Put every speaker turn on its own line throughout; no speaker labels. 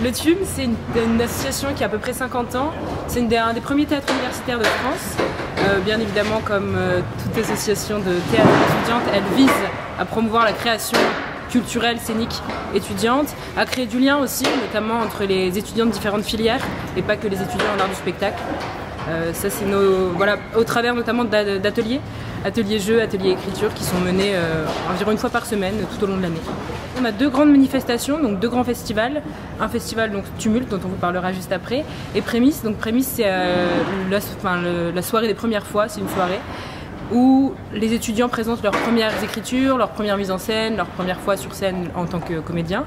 Le TUM, c'est une association qui a à peu près 50 ans. C'est un des premiers théâtres universitaires de France. Bien évidemment, comme toute association de théâtre étudiante, elle vise à promouvoir la création culturelle, scénique, étudiante, à créer du lien aussi, notamment entre les étudiants de différentes filières et pas que les étudiants en art du spectacle. Ça, c'est voilà, au travers notamment d'ateliers, ateliers jeux, ateliers écriture qui sont menés environ une fois par semaine tout au long de l'année. On a deux grandes manifestations, donc deux grands festivals. Un festival donc Tumulte dont on vous parlera juste après, et Prémices. Donc Prémices, c'est la soirée des premières fois, c'est une soirée où les étudiants présentent leurs premières écritures, leurs premières mises en scène, leur première fois sur scène en tant que comédien.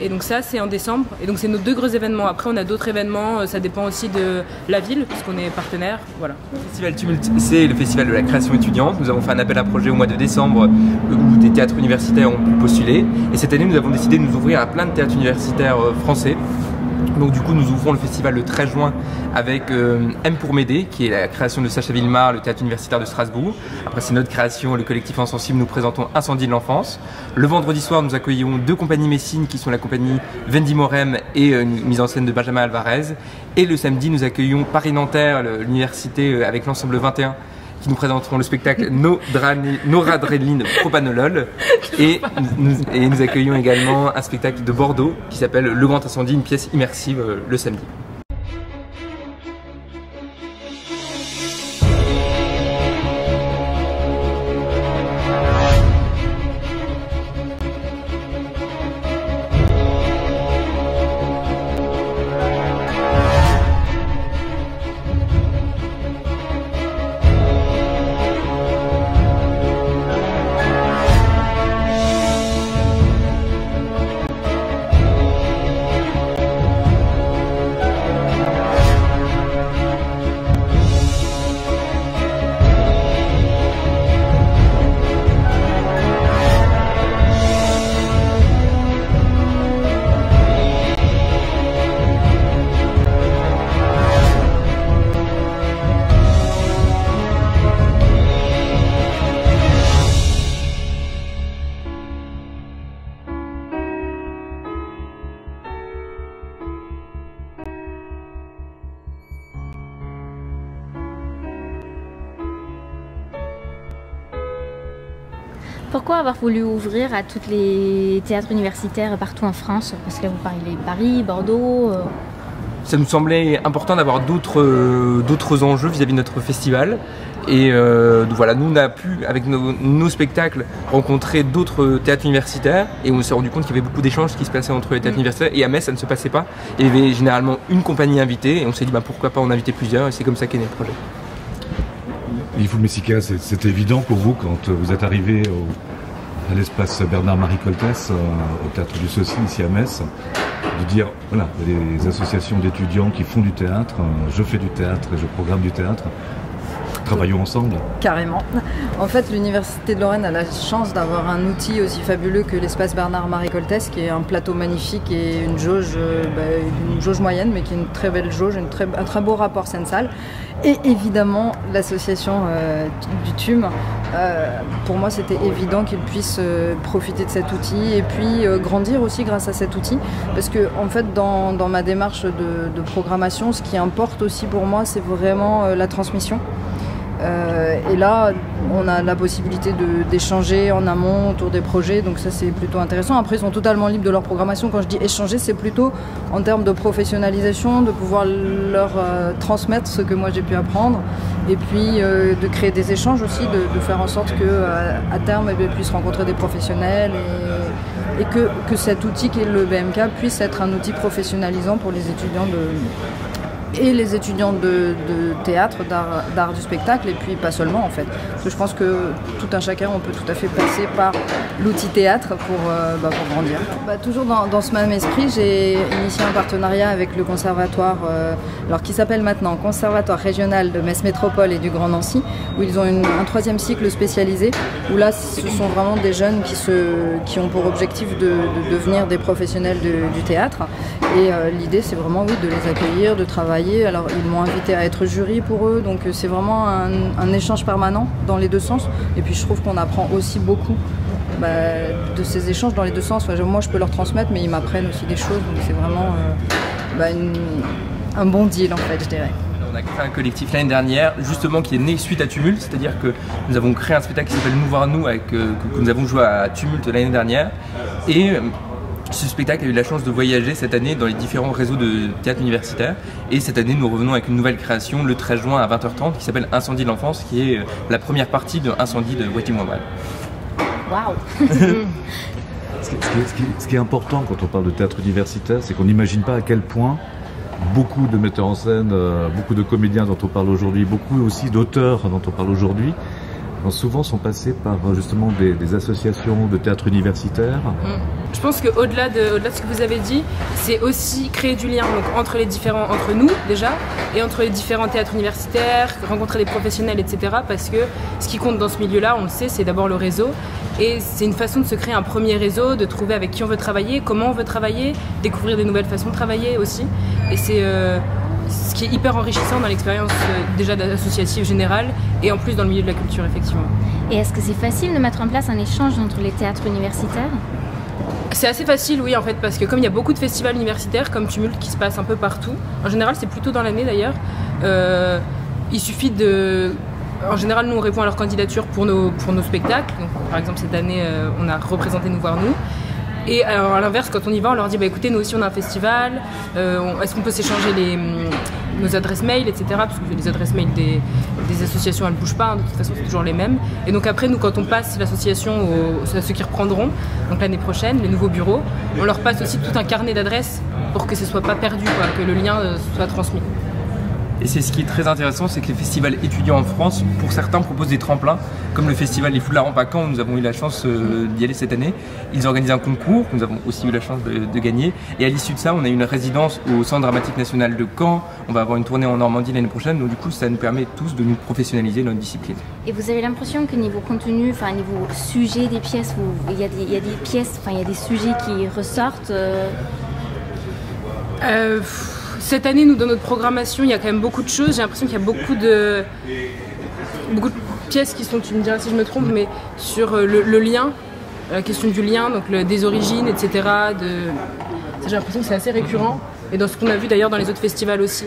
Et donc ça, c'est en décembre. Et donc c'est nos deux gros événements. Après, on a d'autres événements, ça dépend aussi de la ville, puisqu'on est partenaire. Voilà.
Le festival Tumulte, c'est le festival de la création étudiante. Nous avons fait un appel à projet au mois de décembre où des théâtres universitaires ont pu postuler. Et cette année, nous avons décidé de nous ouvrir à plein de théâtres universitaires français. Donc du coup, nous ouvrons le festival le 13 juin avec M pour m'aider, qui est la création de Sacha Villemar, le théâtre universitaire de Strasbourg. Après, c'est notre création, le collectif Insensible, nous présentons Incendie de l'enfance. Le vendredi soir, nous accueillons deux compagnies messines qui sont la compagnie Vendy Morem et une mise en scène de Benjamin Alvarez. Et le samedi, nous accueillons Paris-Nanterre, l'université avec l'ensemble 21, qui nous présenteront le spectacle Noradrénaline Propanolol. Et nous accueillons également un spectacle de Bordeaux qui s'appelle Le Grand Incendie, une pièce immersive le samedi.
Pourquoi avoir voulu ouvrir à tous les théâtres universitaires partout en France? Parce que vous parlez Paris, Bordeaux.
Ça nous semblait important d'avoir d'autres enjeux vis-à-vis de notre festival. Et voilà, nous on a pu, avec nos spectacles, rencontrer d'autres théâtres universitaires. Et on s'est rendu compte qu'il y avait beaucoup d'échanges qui se passaient entre les théâtres universitaires. Et à Metz, ça ne se passait pas. Il y avait généralement une compagnie invitée. Et on s'est dit pourquoi pas en inviter plusieurs. Et c'est comme ça qu'est né le projet.
Yves Messica, c'est évident pour vous quand vous êtes arrivé à l'espace Bernard-Marie Coltès, au Théâtre du Saucy, ici à Metz, de dire, voilà, il y a des associations d'étudiants qui font du théâtre, je fais du théâtre et je programme du théâtre. Travaillons ensemble.
Carrément. En fait, l'Université de Lorraine a la chance d'avoir un outil aussi fabuleux que l'espace Bernard-Marie Coltès, qui est un plateau magnifique et une jauge moyenne, mais qui est une très belle jauge, un très beau rapport scène-salle. Et évidemment, l'association du TUM, pour moi, c'était évident qu'ils puissent profiter de cet outil et puis grandir aussi grâce à cet outil. Parce que, en fait, dans ma démarche de programmation, ce qui importe aussi pour moi, c'est vraiment la transmission. Et là, on a la possibilité d'échanger en amont autour des projets, donc ça c'est plutôt intéressant. Après, ils sont totalement libres de leur programmation. Quand je dis échanger, c'est plutôt en termes de professionnalisation, de pouvoir leur transmettre ce que moi j'ai pu apprendre, et puis de créer des échanges aussi, de faire en sorte qu'à terme, ils puissent rencontrer des professionnels et que cet outil qui est le BMK puisse être un outil professionnalisant pour les étudiants et les étudiants de théâtre, d'art du spectacle, et puis pas seulement en fait. Parce que je pense que tout un chacun, on peut tout à fait passer par l'outil théâtre pour grandir. Toujours dans ce même esprit, j'ai initié un partenariat avec le conservatoire, qui s'appelle maintenant Conservatoire régional de Metz Métropole et du Grand Nancy, où ils ont un troisième cycle spécialisé, où là ce sont vraiment des jeunes qui ont pour objectif de devenir des professionnels du théâtre. Et l'idée c'est vraiment de les accueillir, de travailler. Alors ils m'ont invité à être jury pour eux, donc c'est vraiment un échange permanent dans les deux sens. Et puis je trouve qu'on apprend aussi beaucoup de ces échanges dans les deux sens. Enfin, moi, je peux leur transmettre, mais ils m'apprennent aussi des choses. Donc c'est vraiment un bon deal, en fait, je dirais.
On a créé un collectif l'année dernière, justement, qui est né suite à Tumulte, c'est-à-dire que nous avons créé un spectacle qui s'appelle Nous voir nous, que nous avons joué à Tumulte l'année dernière. Et ce spectacle a eu la chance de voyager cette année dans les différents réseaux de théâtre universitaire. Et cette année, nous revenons avec une nouvelle création le 13 juin à 20h30 qui s'appelle Incendie de l'enfance, qui est la première partie de Incendie de Waiting Mobile.
Waouh.
Ce qui est important quand on parle de théâtre universitaire, c'est qu'on n'imagine pas à quel point beaucoup de metteurs en scène, beaucoup de comédiens dont on parle aujourd'hui, beaucoup aussi d'auteurs dont on parle aujourd'hui, souvent sont passés par justement des associations de théâtre universitaire.
Je pense qu'au-delà de ce que vous avez dit, c'est aussi créer du lien donc, entre nous déjà, et entre les différents théâtres universitaires, rencontrer des professionnels, etc. Parce que ce qui compte dans ce milieu-là, on le sait, c'est d'abord le réseau. Et c'est une façon de se créer un premier réseau, de trouver avec qui on veut travailler, comment on veut travailler, découvrir des nouvelles façons de travailler aussi. Et c'est ce qui est hyper enrichissant dans l'expérience déjà associative générale et en plus dans le milieu de la culture, effectivement.
Et est-ce que c'est facile de mettre en place un échange entre les théâtres universitaires ?
C'est assez facile, oui, en fait, parce que comme il y a beaucoup de festivals universitaires, comme Tumulte, qui se passent un peu partout, en général, c'est plutôt dans l'année d'ailleurs, il suffit de... En général, nous, on répond à leur candidature pour nos spectacles. Donc, par exemple, cette année, on a représenté Nous voir nous. Et alors, à l'inverse, quand on y va, on leur dit écoutez, nous aussi, on a un festival. Est-ce qu'on peut s'échanger nos adresses mail, etc. Parce que les adresses mail des associations, elles ne bougent pas. De toute façon, c'est toujours les mêmes. Et donc, après, nous, quand on passe l'association à ceux qui reprendront, donc l'année prochaine, les nouveaux bureaux, on leur passe aussi tout un carnet d'adresses pour que ce ne soit pas perdu, que le lien soit transmis.
Et c'est ce qui est très intéressant, c'est que les festivals étudiants en France, pour certains, proposent des tremplins, comme le festival Les Fous de la Rampe à Caen, où nous avons eu la chance d'y aller cette année. Ils organisent un concours, que nous avons aussi eu la chance de gagner. Et à l'issue de ça, on a eu une résidence au Centre dramatique national de Caen. On va avoir une tournée en Normandie l'année prochaine, donc du coup, ça nous permet tous de nous professionnaliser dans notre discipline.
Et vous avez l'impression que niveau contenu, enfin niveau sujet des pièces, il y a des pièces, enfin il y a des sujets qui ressortent
Cette année, nous, dans notre programmation, il y a quand même beaucoup de choses. J'ai l'impression qu'il y a beaucoup de pièces qui sont, tu me diras si je me trompe, mais sur le lien, la question du lien, donc des origines, etc. J'ai l'impression que c'est assez récurrent. Et dans ce qu'on a vu d'ailleurs dans les autres festivals aussi.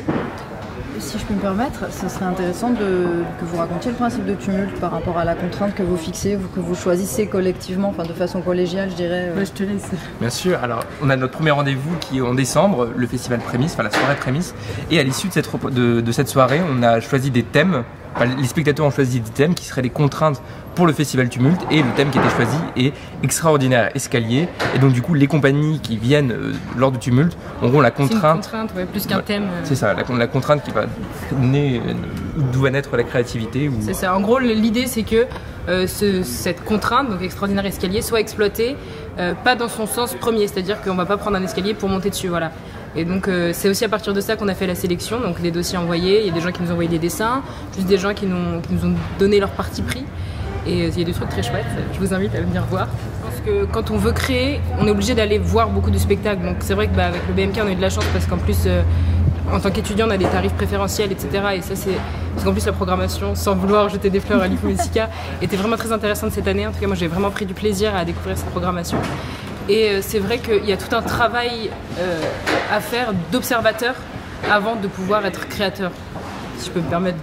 Si je peux me permettre, ce serait intéressant que vous racontiez le principe de Tumulte par rapport à la contrainte que vous fixez, que vous choisissez collectivement, enfin de façon collégiale, je dirais.
Je te laisse.
Bien sûr, alors on a notre premier rendez-vous qui est en décembre, le festival Prémisse, enfin la soirée Prémisse. Et à l'issue de cette soirée, on a choisi des thèmes. Enfin, les spectateurs ont choisi des thèmes qui seraient les contraintes pour le festival Tumulte, et le thème qui a été choisi est Extraordinaire Escalier. Et donc du coup, les compagnies qui viennent lors de Tumulte auront la contrainte.
C'est une contrainte, plus qu'un thème.
C'est ça, la contrainte qui va naître, d'où va naître la créativité.
C'est ça. En gros, l'idée c'est que cette contrainte, donc Extraordinaire Escalier, soit exploitée pas dans son sens premier, c'est-à-dire qu'on va pas prendre un escalier pour monter dessus, voilà. Et donc c'est aussi à partir de ça qu'on a fait la sélection, donc des dossiers envoyés, il y a des gens qui nous ont envoyé des dessins, juste des gens qui nous ont donné leur parti pris. Et il y a des trucs très chouettes, je vous invite à venir voir. Je pense que quand on veut créer, on est obligé d'aller voir beaucoup de spectacles. Donc c'est vrai qu'avec le BMK on a eu de la chance parce qu'en plus en tant qu'étudiant on a des tarifs préférentiels, etc. Et ça c'est... Parce qu'en plus la programmation, sans vouloir jeter des fleurs à l'IFO Messica, était vraiment très intéressante cette année. En tout cas moi j'ai vraiment pris du plaisir à découvrir cette programmation. Et c'est vrai qu'il y a tout un travail à faire d'observateur avant de pouvoir être créateur. Si je peux me permettre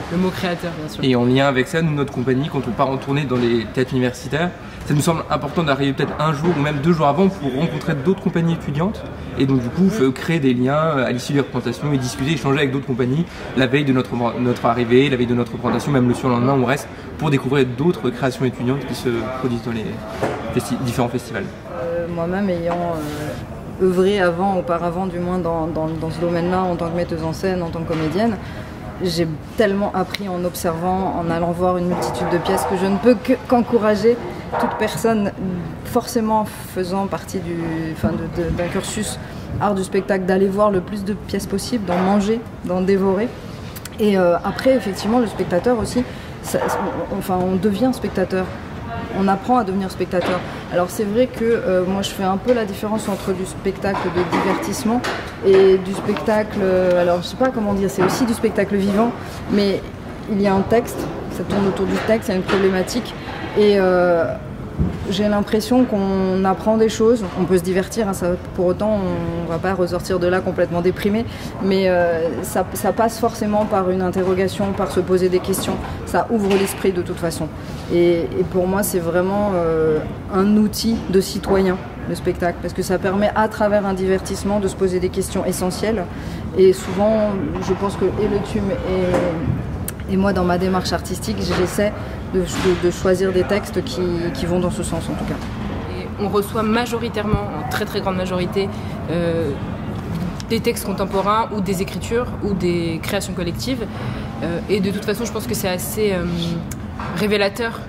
le mot créateur, bien sûr.
Et en lien avec ça, nous, notre compagnie, quand on part en tournée dans les théâtres universitaires, ça nous semble important d'arriver peut-être un jour ou même 2 jours avant pour rencontrer d'autres compagnies étudiantes. Et donc du coup, créer des liens à l'issue des représentations et discuter, échanger avec d'autres compagnies la veille de notre arrivée, la veille de notre représentation, même le surlendemain où on reste, pour découvrir d'autres créations étudiantes qui se produisent dans les différents festivals.
Moi-même ayant œuvré auparavant du moins dans ce domaine-là en tant que metteuse en scène, en tant que comédienne, j'ai tellement appris en observant, en allant voir une multitude de pièces que je ne peux qu'encourager toute personne forcément faisant partie d'un cursus art du spectacle d'aller voir le plus de pièces possible, d'en manger, d'en dévorer. Et après, effectivement, le spectateur aussi, on devient spectateur. On apprend à devenir spectateur. Alors c'est vrai que moi je fais un peu la différence entre du spectacle de divertissement et du spectacle, alors je sais pas comment dire, c'est aussi du spectacle vivant, mais il y a un texte, ça tourne autour du texte, il y a une problématique et j'ai l'impression qu'on apprend des choses, on peut se divertir, hein, pour autant on ne va pas ressortir de là complètement déprimé, mais ça passe forcément par une interrogation, par se poser des questions, ça ouvre l'esprit de toute façon. Et pour moi c'est vraiment un outil de citoyen, le spectacle, parce que ça permet à travers un divertissement de se poser des questions essentielles. Et souvent, je pense que et le TUM et moi, dans ma démarche artistique, j'essaie de choisir des textes qui vont dans ce sens, en tout cas.
Et on reçoit majoritairement, en très très grande majorité, des textes contemporains ou des écritures ou des créations collectives. Et de toute façon, je pense que c'est assez révélateur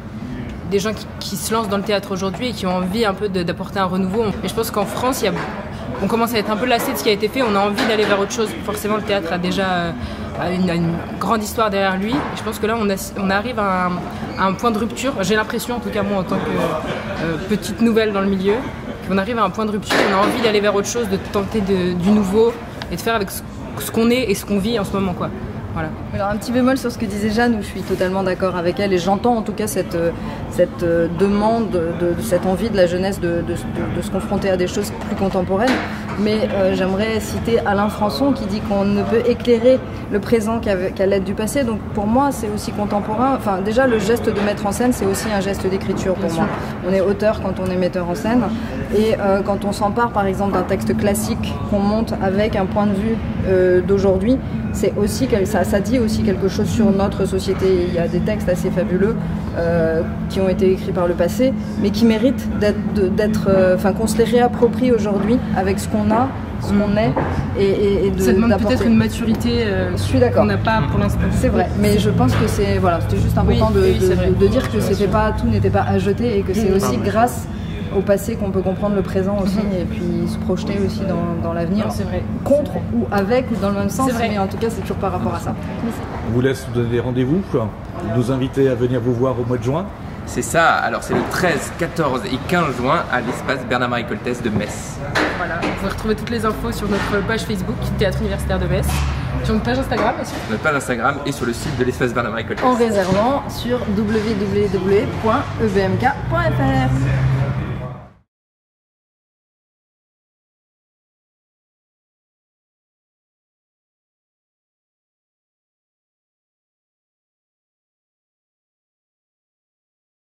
des gens qui se lancent dans le théâtre aujourd'hui et qui ont envie un peu d'apporter un renouveau. Et je pense qu'en France, on commence à être un peu lassé de ce qui a été fait, on a envie d'aller vers autre chose. Forcément, le théâtre a déjà une grande histoire derrière lui. Et je pense que là, on arrive à un point de rupture. J'ai l'impression, en tout cas moi, en tant que petite nouvelle dans le milieu, qu'on arrive à un point de rupture. On a envie d'aller vers autre chose, de tenter du nouveau et de faire avec ce qu'on est et ce qu'on vit en ce moment, quoi. Voilà.
Alors un petit bémol sur ce que disait Jeanne, où je suis totalement d'accord avec elle et j'entends en tout cas cette demande, cette envie de la jeunesse de se confronter à des choses plus contemporaines. Mais j'aimerais citer Alain Françon qui dit qu'on ne peut éclairer le présent qu'à l'aide du passé. Donc pour moi c'est aussi contemporain. Enfin déjà le geste de mettre en scène c'est aussi un geste d'écriture pour moi. On est auteur quand on est metteur en scène et quand on s'empare par exemple d'un texte classique qu'on monte avec un point de vue d'aujourd'hui, c'est aussi ça dit aussi quelque chose sur notre société. Il y a des textes assez fabuleux qui ont été écrits par le passé, mais qui méritent qu'on se les réapproprie aujourd'hui avec ce qu'on a, ce qu'on est, et
ça demande peut-être une maturité qu'on n'a pas pour l'instant.
C'est vrai, mais je pense que c'était juste important de dire que tout n'était pas à jeter et que c'est aussi grâce au passé qu'on peut comprendre le présent aussi et puis se projeter aussi dans l'avenir, contre ou avec ou dans le même sens, mais en tout cas c'est toujours par rapport à ça.
On vous laisse vous donner des rendez-vous, nous inviter à venir vous voir au mois de juin.
C'est ça, alors c'est le 13, 14 et 15 juin à l'espace Bernard-Marie Coltès de Metz.
Voilà, vous pouvez retrouver toutes les infos sur notre page Facebook, Théâtre Universitaire de Metz, sur notre page Instagram aussi.
Notre page Instagram et sur le site de l'espace Bernard-Marie Coltès.
En réservant sur www.ebmk.fr.